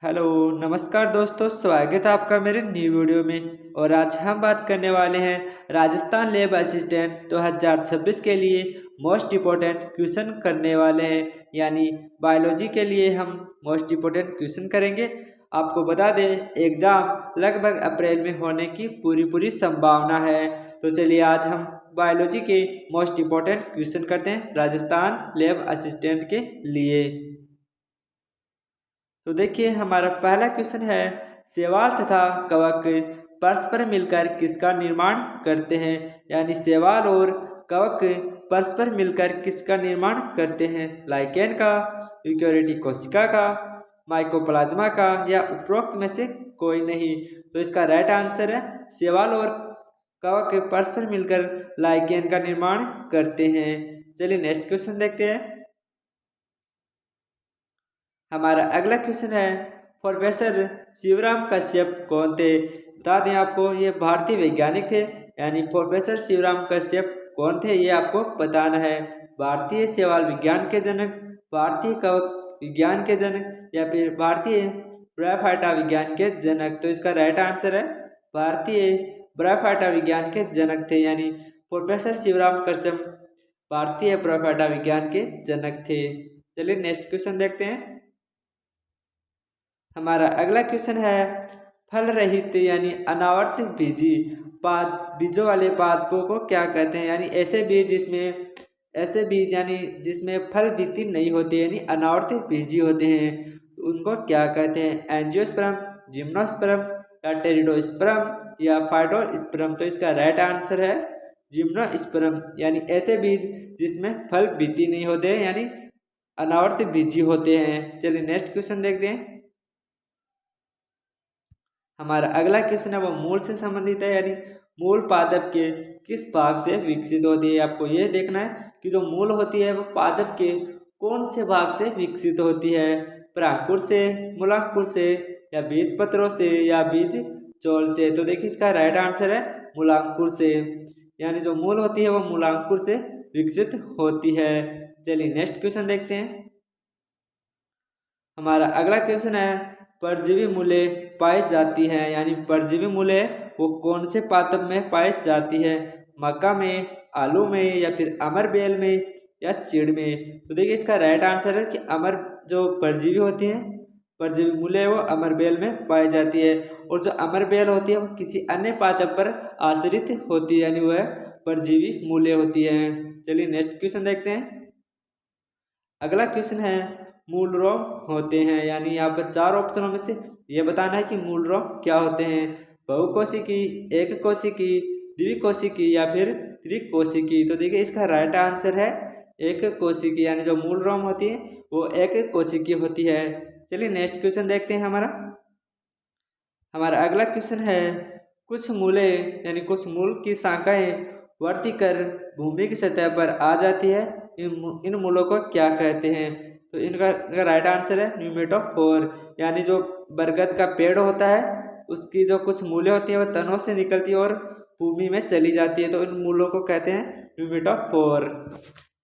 Hello, नमस्कार दोस्तों। स्वागत है आपका मेरे न्यू वीडियो में। और आज हम बात करने वाले हैं राजस्थान लैब असिस्टेंट 2026 के लिए मोस्ट इम्पोर्टेंट क्वेश्चन करने वाले हैं। यानी बायोलॉजी के लिए हम मोस्ट इम्पोर्टेंट क्वेश्चन करेंगे। आपको बता दें, एग्ज़ाम लगभग अप्रैल में होने की पूरी संभावना है। तो चलिए आज हम बायोलॉजी के मोस्ट इम्पोर्टेंट क्वेश्चन करते हैं राजस्थान लैब असिस्टेंट के लिए। तो देखिए, हमारा पहला क्वेश्चन है, शैवाल तथा कवक परस्पर मिलकर किसका निर्माण करते हैं। यानी शैवाल और कवक परस्पर मिलकर किसका निर्माण करते हैं। लाइकेन का, यूकेरियोटिक कोशिका का, माइकोप्लाज्मा का, या उपरोक्त में से कोई नहीं। तो इसका राइट आंसर है शैवाल और कवक परस्पर मिलकर लाइकेन का निर्माण करते हैं। चलिए नेक्स्ट क्वेश्चन देखते हैं। हमारा अगला क्वेश्चन है, प्रोफेसर शिवराम कश्यप कौन थे। बता दें आपको, ये भारतीय वैज्ञानिक थे। यानी प्रोफेसर शिवराम कश्यप कौन थे ये आपको बताना है। भारतीय शैवाल विज्ञान के जनक, भारतीय कवक विज्ञान के जनक, या फिर भारतीय ब्रायोफाइटा विज्ञान के जनक। तो इसका राइट आंसर है भारतीय ब्रायोफाइटा विज्ञान के जनक थे। यानी प्रोफेसर शिवराम कश्यप भारतीय ब्रायोफाइटा विज्ञान के जनक थे। चलिए नेक्स्ट क्वेश्चन देखते हैं। हमारा अगला क्वेश्चन है, फल रहित यानी अनावर्तित बीजी पाद बीजों वाले पादपों को क्या कहते हैं। यानी ऐसे बीज यानी जिसमें फल वृद्धि नहीं होती, यानी अनावर्तित बीजी होते हैं, तो उनको क्या कहते हैं। एंजियोस्पर्म, जिम्नोस्पर्म, या टेरिडोस्पर्म, या फाइटोस्पर्म। तो इसका राइट आंसर है जिम्नोस्पर्म। यानी ऐसे बीज जिसमें फल वृद्धि नहीं होते, यानी अनावर्तित बीजी होते हैं। चलिए नेक्स्ट क्वेश्चन देखते हैं। हमारा अगला क्वेश्चन है वो मूल से संबंधित है। यानी मूल पादप के किस भाग से विकसित होती है। आपको ये देखना है कि जो मूल होती है वो पादप के कौन से भाग से विकसित होती है। परांकुर से, मूलांकुर से, या बीज पत्रों से, या बीज चोल से। तो देखिए इसका राइट आंसर है मूलांकुर से। यानी जो मूल होती है वो मूलांकुर से विकसित होती है। चलिए नेक्स्ट क्वेश्चन देखते हैं। हमारा अगला क्वेश्चन है, परजीवी मूल्य पाई जाती है। यानी परजीवी मूल्य वो कौन से पादप में पाई जाती है। मक्का में, आलू में, या फिर अमर बेल में, या चीड़ में। तो देखिए इसका राइट आंसर है कि अमर जो परजीवी होती है, परजीवी मूल्य है वो अमर बेल में पाई जाती है। और जो अमर बेल होती है वो किसी अन्य पादप पर आश्रित होती है, यानी वह परजीवी मूल्य होती है। चलिए नेक्स्ट क्वेश्चन देखते हैं। अगला क्वेश्चन है, मूल रोम होते हैं। यानी यहाँ पर चार ऑप्शनों में से ये बताना है कि मूल रोम क्या होते हैं। बहुकोशिकी, एक कोशिकी, द्विकोशिकी, या फिर त्रिकोशिकी। तो देखिए इसका राइट आंसर है एक कोशिकी। यानी जो मूल रोम होती है वो एक कोशिकी होती है। चलिए नेक्स्ट क्वेश्चन देखते हैं। हमारा अगला क्वेश्चन है, कुछ मूले यानी कुछ मूल की शाखाएं वर्ती कर भूमि की सतह पर आ जाती है। इन मूलों को क्या कहते हैं। तो इनका राइट आंसर है न्यूमेटोफोर। यानी जो बरगद का पेड़ होता है उसकी जो कुछ मूलें होती हैं वह तनों से निकलती है और भूमि में चली जाती है। तो इन मूलों को कहते हैं न्यूमेटोफोर।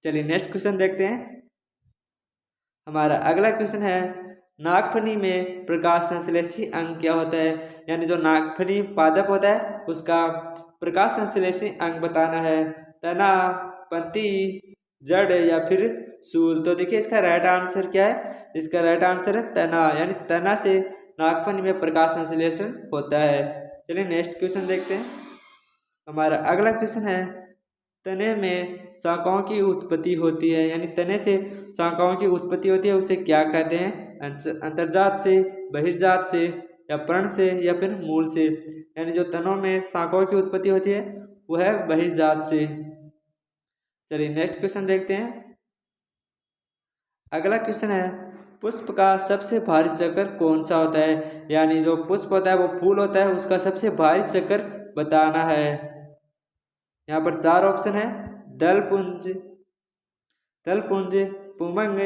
चलिए नेक्स्ट क्वेश्चन देखते हैं। हमारा अगला क्वेश्चन है, नागफनी में प्रकाश संश्लेषी अंग क्या होता है। यानी जो नागफनी पादप होता है उसका प्रकाश संश्लेषी अंग बताना है। तना, पंती, जड़, या फिर सूल। तो देखिए इसका राइट आंसर क्या है। इसका राइट आंसर है तना। यानी तना से नागफनी में प्रकाश संश्लेषण होता है। चलिए नेक्स्ट क्वेश्चन देखते हैं। हमारा अगला क्वेश्चन है, तने में शाखाओं की उत्पत्ति होती है। यानी तने से शाखाओं की उत्पत्ति होती है, उसे क्या कहते हैं। अंतर्जात से, बहिर्जात से, या पर्ण से, या फिर मूल से। यानी जो तनों में शाखाओं की उत्पत्ति होती है वो है बहिर्जात से। चलिए नेक्स्ट क्वेश्चन देखते हैं। अगला क्वेश्चन है, पुष्प का सबसे भारी चक्कर कौन सा होता है। यानी जो पुष्प होता है वो फूल होता है, उसका सबसे भारी चक्कर बताना है। यहाँ पर चार ऑप्शन है, दलपुंज, दलपुंज, पुमंग,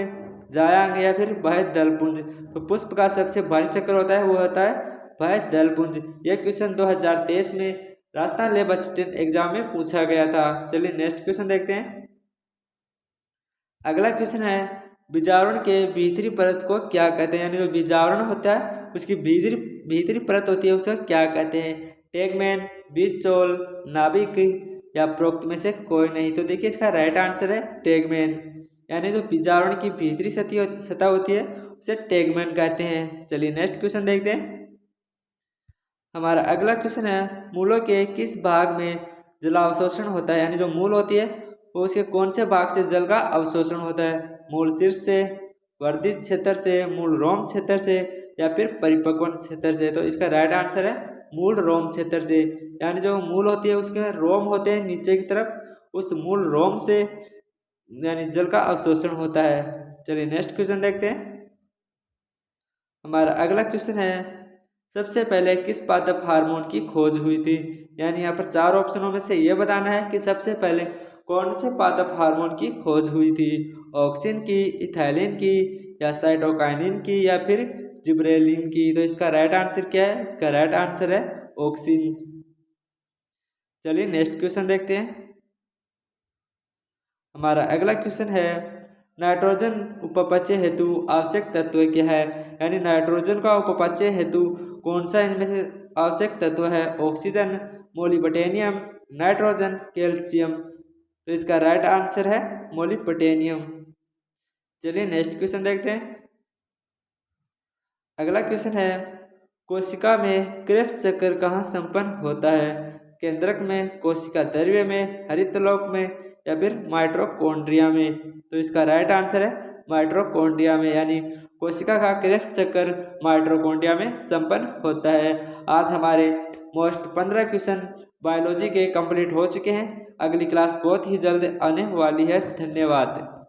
जायांग, या फिर वह दलपुंज। तो पुष्प का सबसे भारी चक्कर होता है वो होता है वह दलपुंज। यह क्वेश्चन 2023 में राजस्थान लेब असिस्टेंट एग्जाम में पूछा गया था। चलिए नेक्स्ट क्वेश्चन देखते हैं। अगला क्वेश्चन है, बीजावरण के भीतरी परत को क्या कहते हैं, यानी जो बीजावरण होता है उसकी भीतरी परत होती है उसको क्या कहते हैं? टेगमेन, बीजचोल, नाभिक या प्रोक्त में से कोई नहीं। तो देखिए इसका राइट आंसर है टेगमेन, यानी जो बीजावरण की भीतरी सतह होती है उसे टेगमेन कहते हैं। चलिए नेक्स्ट क्वेश्चन देखते हैं। हमारा अगला क्वेश्चन है मूलों के किस भाग में जलावशोषण होता है, यानी जो मूल होती है वो उसके कौन से भाग से जल का अवशोषण होता है? मूल शीर्ष से, वर्धित क्षेत्र से, मूल रोम क्षेत्र से या फिर परिपक्वन क्षेत्र से? तो इसका राइट आंसर है मूल रोम क्षेत्र से, यानी जो मूल होती है उसके रोम होते हैं नीचे की तरफ, उस मूल रोम से यानी जल का अवशोषण होता है। चलिए नेक्स्ट क्वेश्चन देखते हैं। हमारा अगला क्वेश्चन है सबसे पहले किस पादप हार्मोन की खोज हुई थी? यानी यहाँ पर 4 ऑप्शनों में से ये बताना है कि सबसे पहले कौन से पादप हार्मोन की खोज हुई थी? ऑक्सिन की, इथाइलिन की या साइटोकाइनिन की या फिर जिब्रेलिन की? तो इसका राइट आंसर क्या है? इसका राइट आंसर है ऑक्सिन। चलिए नेक्स्ट क्वेश्चन देखते हैं। हमारा अगला क्वेश्चन है नाइट्रोजन उपपचय हेतु आवश्यक तत्व क्या है? यानी नाइट्रोजन का उपपचय हेतु कौन सा इनमें से आवश्यक तत्व है? Oxygen, molybdenum, nitrogen, calcium? तो इसका राइट आंसर है मोलिब्डेनम। चलिए नेक्स्ट क्वेश्चन देखते हैं। अगला क्वेश्चन है कोशिका में क्रेब्स चक्र कहाँ संपन्न होता है? केंद्रक में, कोशिका द्रव्य में, हरितलोक में या फिर माइटोकॉन्ड्रिया में? तो इसका राइट आंसर है माइटोकॉन्ड्रिया में, यानी कोशिका का क्रेब्स चक्र माइटोकॉन्ड्रिया में संपन्न होता है। आज हमारे मोस्ट 15 क्वेश्चन बायोलॉजी के कंप्लीट हो चुके हैं। अगली क्लास बहुत ही जल्द आने वाली है। धन्यवाद।